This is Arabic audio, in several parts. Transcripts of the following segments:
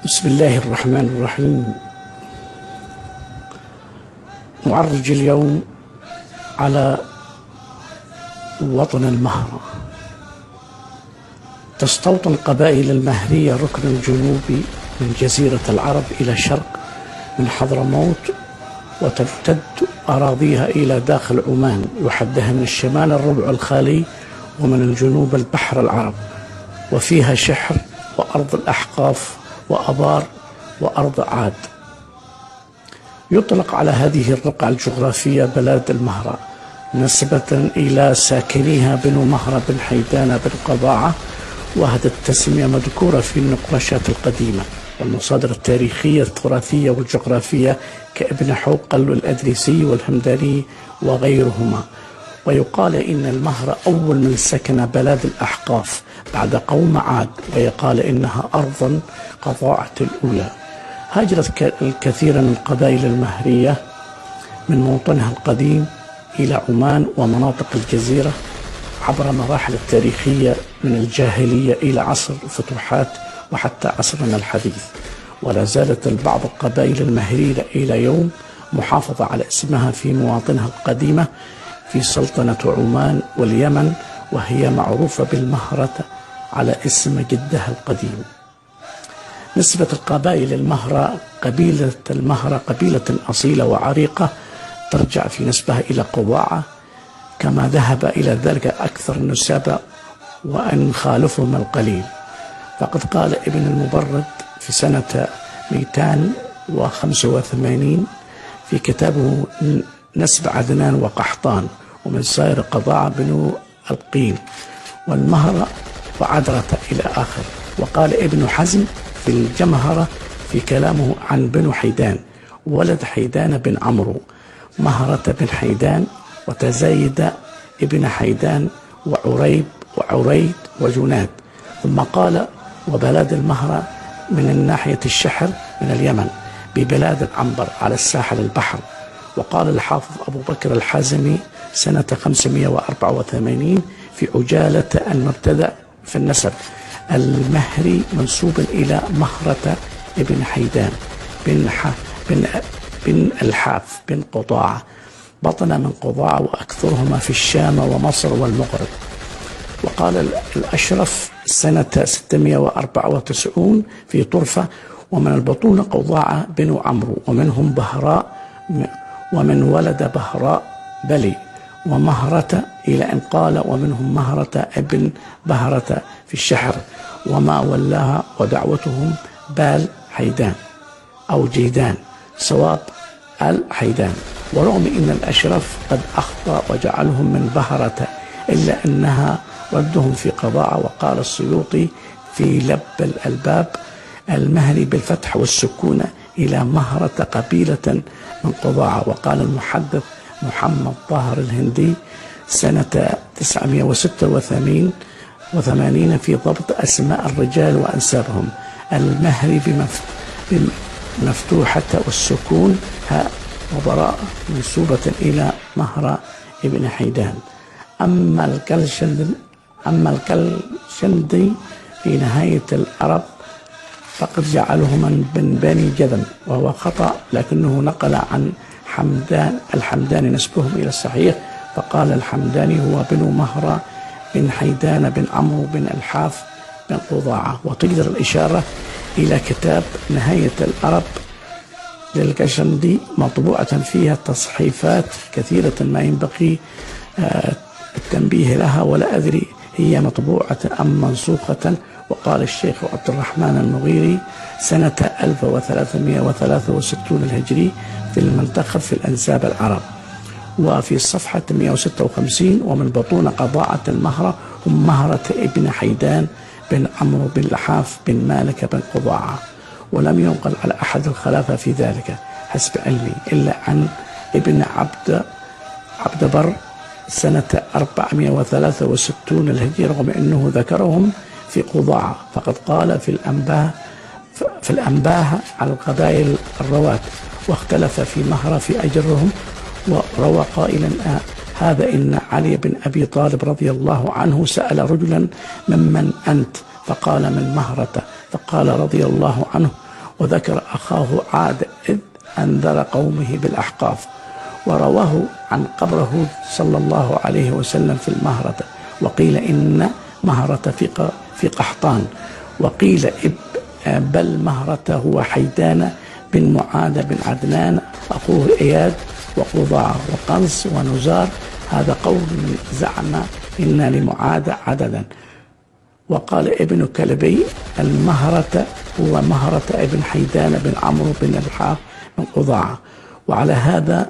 بسم الله الرحمن الرحيم. نعرج اليوم على وطن المهرة. تستوطن قبائل المهرية ركن الجنوبي من جزيرة العرب إلى الشرق من حضرموت، وتمتد أراضيها إلى داخل عمان، يحدها من الشمال الربع الخالي ومن الجنوب البحر العرب، وفيها شحر وأرض الأحقاف وأبار وأرض عاد. يطلق على هذه الرقعة الجغرافية بلاد المهرة نسبة إلى ساكنيها بنو مهرة بن حيدان بن قضاعة، وهذه التسمية مذكورة في النقاشات القديمة والمصادر التاريخية التراثية والجغرافية كابن حوقل والأدريسي والهمداني وغيرهما. ويقال إن المهرة أول من سكن بلاد الأحقاف بعد قوم عاد، ويقال إنها أرضا قضاعة الأولى. هاجرت الكثير من القبائل المهرية من موطنها القديم إلى عمان ومناطق الجزيرة عبر مراحل التاريخية من الجاهلية إلى عصر الفتوحات وحتى عصرنا الحديث. ولا زالت البعض القبائل المهرية إلى يوم محافظة على اسمها في مواطنها القديمة في سلطنة عمان واليمن، وهي معروفة بالمهرة على اسم جدها القديم. نسبة القبائل المهرة، قبيلة المهرة قبيلة أصيلة وعريقة ترجع في نسبها إلى قضاعة، كما ذهب إلى ذلك أكثر النسابة وأن خالفهم القليل. فقد قال ابن المبرد في سنة 285 في كتابه نسب عدنان وقحطان ومن سائر قضاعة بنو القين والمهرة وعدرة إلى آخر. وقال ابن حزم في الجمهرة في كلامه عن بنو حيدان ولد حيدان بن عمرو مهرة بن حيدان وتزايد ابن حيدان وعريب وعريد وجناد. ثم قال وبلاد المهرة من الناحية الشحر من اليمن ببلاد العنبر على الساحل البحر. وقال الحافظ أبو بكر الحازمي سنة 584 في عجالة المبتدأ في النسب المهري منسوب إلى مهرة ابن حيدان بن الحاف بن قضاعة، بطن من قضاعة وأكثرهما في الشام ومصر والمغرب. وقال الأشرف سنة 694 في طرفة ومن البطون قضاعة بن عمرو ومنهم بهراء ومن ولد بهراء بلي ومهرة، إلى أن قال ومنهم مهرة ابن بهرة في الشحر وما ولاها ودعوتهم بال حيدان أو جيدان صواب الحيدان. ورغم أن الأشرف قد أخطأ وجعلهم من بهرة إلا أنها ردهم في قضاعة. وقال السيوطي في لب الألباب المهري بالفتح والسكون إلى مهرة قبيلة من قضاعة. وقال المحدث محمد طاهر الهندي سنة 986 في ضبط أسماء الرجال وأنسابهم المهري بمفتوحة والسكون هاء وبراء منسوبة إلى مهرة ابن حيدان. أما الكلشندي في نهاية العرب فقد جعله من بني جذم، وهو خطأ، لكنه نقل عن الحمداني نسبهم إلى الصحيح، فقال الحمداني هو بن مهرة بن حيدان بن عمرو بن الحاف بن قضاعة. وتقدر الإشارة إلى كتاب نهاية العرب للكشندي مطبوعة فيها تصحيفات كثيرة ما ينبغي التنبيه لها، ولا أدري هي مطبوعة أم منسوخة. وقال الشيخ عبد الرحمن المغيري سنة 1363 الهجري في المنتخب في الأنساب العرب وفي صفحة 156 ومن بطون قضاعة المهرة هم مهرة ابن حيدان بن عمرو بن لحاف بن مالك بن قضاعة. ولم ينقل على أحد الخلافة في ذلك حسب علمي إلا عن ابن عبد بر سنة 463 الهجري، رغم أنه ذكرهم في قضاعة. فقد قال في الأنباه على القبائل الرواة واختلف في مهرة في أجرهم. وروى قائلا هذا إن علي بن أبي طالب رضي الله عنه سأل رجلا ممن أنت فقال من مهرة، فقال رضي الله عنه وذكر أخاه عاد إذ أنذر قومه بالأحقاف، ورواه عن قبره صلى الله عليه وسلم في المهرة، وقيل إن مهرة في قحطان، وقيل بل مهرة هو حيدان بن معاذ بن عدنان أخوه إياد وقضاعة وقنص ونزار. هذا قول من زعم إن لمعاذ عددا. وقال ابن كلبي المهرة هو مهرة ابن حيدان بن عمرو بن الحاف من قضاعة. وعلى هذا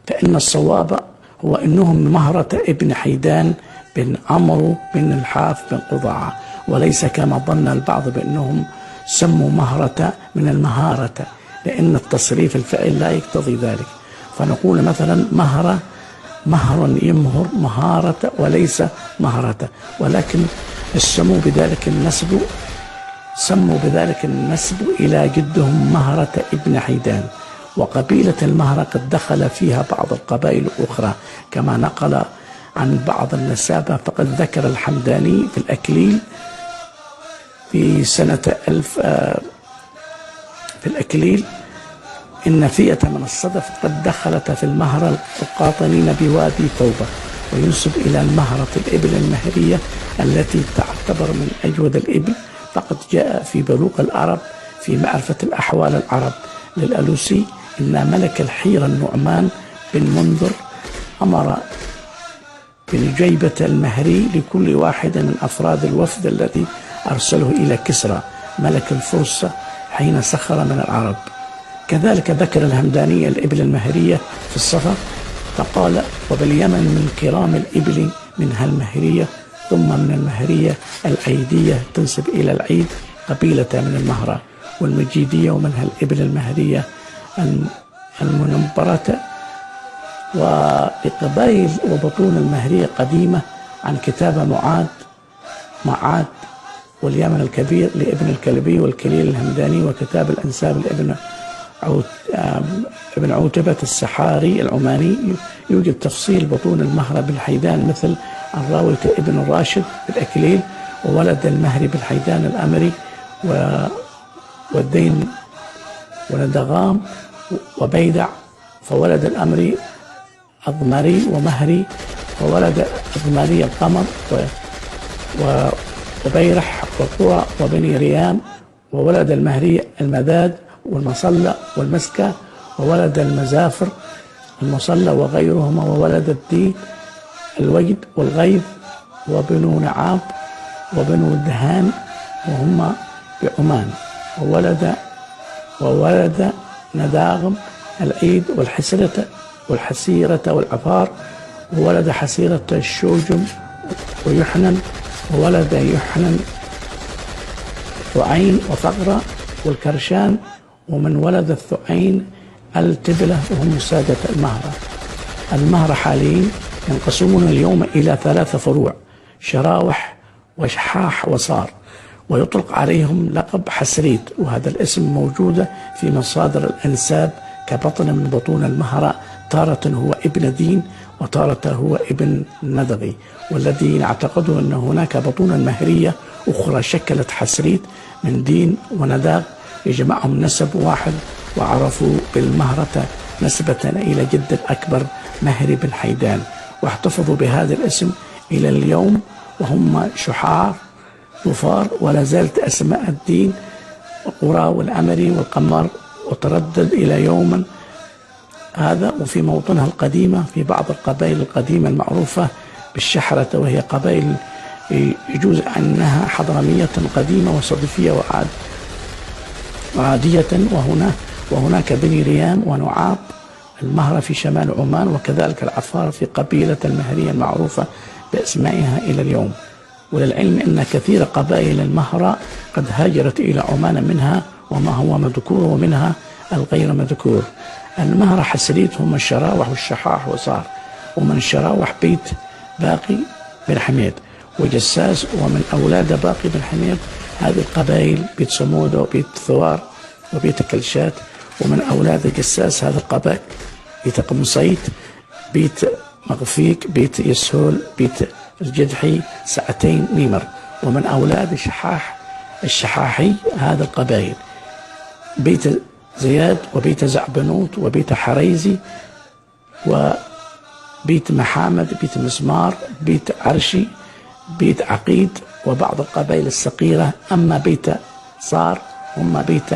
فإن الصواب هو إنهم مهرة ابن حيدان بن عمرو بن الحاف بن قضاعة، وليس كما ظن البعض بأنهم سموا مهرة من المهارة، لأن التصريف الفعل لا يقتضي ذلك. فنقول مثلا مهر يمهر مهارة وليس مهرة، ولكن سموا بذلك النسب إلى جدهم مهرة ابن حيدان. وقبيلة المهرة قد دخل فيها بعض القبائل الأخرى كما نقل عن بعض النسابة، فقد ذكر الحمداني في الأكليل في سنة 1000 في الأكليل إن فئة من الصدف قد دخلت في المهرة القاطنين بوادي توبة، وينسب إلى المهرة الإبل المهرية التي تعتبر من أجود الإبل. فقد جاء في بلوغ العرب في معرفة الأحوال العرب للألوسي إن ملك الحيرة النعمان بن منذر أمر بنجيبة المهري لكل واحد من أفراد الوفد الذي أرسله إلى كسرى ملك الفرس حين سخر من العرب. كذلك ذكر الهمداني الإبل المهرية في الصفا، فقال وباليمن من كرام الإبل منها المهرية، ثم من المهرية العيدية تنسب إلى العيد قبيلة من المهرة، والمجيدية ومنها الإبل المهرية المنبرة. وبقبائل وبطون المهرية قديمة عن كتاب معاد واليمن الكبير لابن الكلبي والكليل الهمداني، وكتاب الأنساب لابن ابن عوتبة السحاري العماني يوجد تفصيل بطون المهرة بالحيدان، مثل الراوي ابن الراشد بالأكليل وولد المهري بالحيدان الأمري والدين وندغام وبيدع، فولد الأمري أضمري ومهري، وولد أضمري القمر وبيرح وقرى وبني ريام، وولد المهري المداد والمصلى والمسكة، وولد المزافر المصلى وغيرهما، وولد الدين الوجد والغيظ وبنو نعاب وبنو الدهان وهم بعمان، وولد نداغم العيد والحسيرة والعفار، وولد حسيرة الشوجم ويحنن، وولد يحنن ثعين وثغرة والكرشان، ومن ولد الثعين التبلة وهم سادة المهرة. المهرة حاليا ينقسمون اليوم إلى 3 فروع: شراوح وشحاح وصار، ويطلق عليهم لقب حسريت، وهذا الاسم موجود في مصادر الأنساب كبطن من بطون المهرة، تارة هو ابن دين وتارة هو ابن ندغي، والذي نعتقده أن هناك بطونا مهرية أخرى شكلت حسريت من دين ونداغ يجمعهم نسب واحد، وعرفوا بالمهرة نسبة إلى جد الأكبر مهري بن حيدان، واحتفظوا بهذا الاسم إلى اليوم، وهم شحار ظفار، ولا زالت أسماء الدين وقرى والأمري والقمر وتردد إلى يوما هذا. وفي موطنها القديمة في بعض القبائل القديمة المعروفة بالشحرة، وهي قبائل يجوز أنها حضرمية قديمة وصدفية وعادية، وهناك بني ريام ونعاب المهرة في شمال عمان، وكذلك العفار في قبيلة المهرية المعروفة بأسمائها إلى اليوم. وللعلم أن كثير قبائل المهرة قد هاجرت إلى عمان، منها وما هو مذكور ومنها الغير مذكور. المهرة حسريت هم الشراوح والشحاح وصار، ومن الشراوح بيت باقي بن حميد وجساس، ومن أولاد باقي بن حميد هذه القبائل بيت صمود وبيت ثوار وبيت كلشات، ومن أولاد جساس هذه القبائل بيت قمصيت، بيت مغفيك، بيت يسهول، بيت الجدحي، ساعتين نيمر، ومن أولاد الشحاحي هذا القبائل بيت زياد وبيت زعبنوت وبيت حريزي وبيت محامد، بيت مسمار، بيت عرشي، بيت عقيد، وبعض القبائل الصغيرة. أما بيت صار هم بيت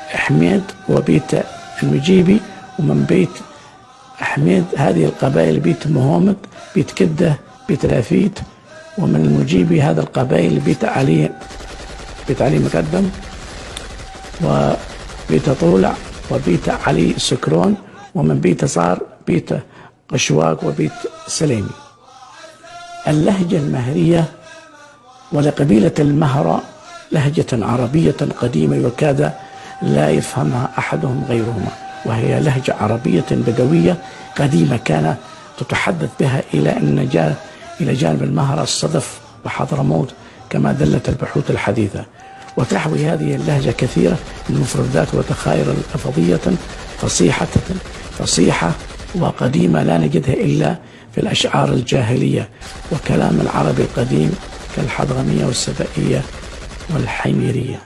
حميد وبيت المجيبي، ومن بيت حميد هذه القبائل بيت مهومد، بيت كدة، بيت لافيت، ومن المجيبي هذا القبائل بيت علي مقدم، وبيت طولع، وبيت علي سكرون، ومن بيت صار بيت قشواق وبيت سليمي. اللهجة المهرية ولقبيلة المهرة لهجة عربية قديمة وكاد لا يفهمها أحدهم غيرهما، وهي لهجة عربية بدوية قديمة كانت تتحدث بها إلى جانب المهرة الصدف وحضرموت كما دلت البحوث الحديثة. وتحوي هذه اللهجة كثيرة من مفردات وتخاير لفظية فصيحة وقديمة لا نجدها إلا في الأشعار الجاهلية وكلام العرب القديم كالحضرمية والسبائية والحميرية.